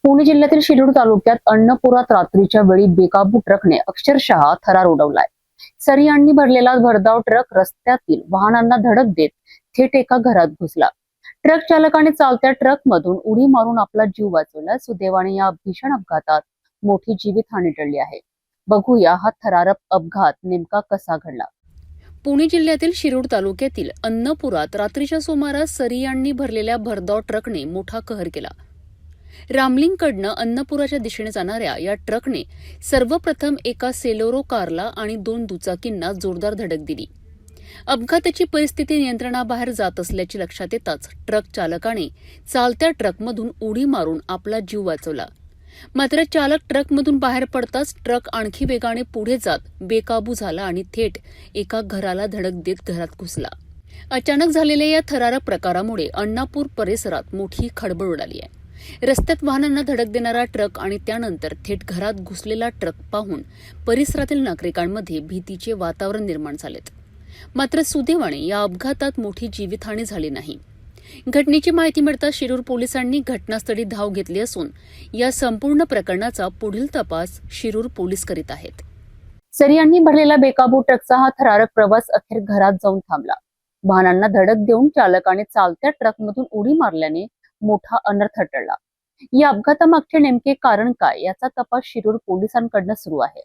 पुणे जिल्ह्यातील शिरूर तालुक्यात अन्नपुरात रात्रीच्या वेळी बेकाबू ट्रकने अक्षरशः थरार उडवलाय। सरियांनी भरलेला भरधाव ट्रक रस्त्यातील वाहनांना धडक देत थेट एका घरात घुसला। ट्रक चालकाने चालत्या ट्रक मधून उडी मारून आपला जीव वाचवला। सुदैवाने या भीषण अपघातात मोठी जीवितहानी टळली आहे। बघूया हा थरारक अपघात नेमका कसा घडला। पुणे जिल्ह्यातील शिरूर तालुक्यातील अन्नपुरात रात्रीच्या सुमारास सरियांनी भरलेल्या भरधाव ट्रकने मोठा कहर केला। रामलिंगकडनं अन्नपुराच्या दिशेने जाणाऱ्या या ट्रकने सर्वप्रथम एका सेलोरो कारला आणि 2 दुचाकींना जोरदार धडक दिली। अपघाताची परिस्थिती नियंत्रणाबाहेर जात असल्याचे लक्षात येताच ट्रक चालकाने चालत्या ट्रकमधून उडी मारून आपला जीव वाचवला। मात्र चालक ट्रकमधून बाहेर पडताच ट्रक आणखी वेगाने पुढे जात बेकाबू झाला आणि थेट एका घराला धडक देत घरात घुसला। अचानक झालेल्या या थरारक प्रकारामुळे अण्णापूर परिसरात मोठी खळबळ उडाली आहे। रस्त्यात वाहनांना धडक देणारा ट्रक आणि त्यानंतर थेट घरात घुसलेला ट्रक पाहून परिसरातील नागरिकांमध्ये भीतीचे वातावरण निर्माण झालेत। मात्र सुदैवाने या अपघातात मोठी जीवितहानी झाली नाही। घटनेची माहिती मिळताच शिरूर पोलिसांनी घटनास्थळी धाव घेतली असून या संपूर्ण प्रकरणाचा पुढील तपास शिरूर पोलीस करीत आहेत। सरियांनी भरलेला बेकाबू ट्रकचा हा थरारक प्रवास अखेर घरात जाऊन थांबला। वाहनांना धडक देऊन चालकाने चालत्या ट्रकमधून उडी मारल्याने मोठा अनर्थ टळला। या अपघातामागचे नेमके कारण काय याचा तपास शिरूर पोलिसांकडून सुरू आहे।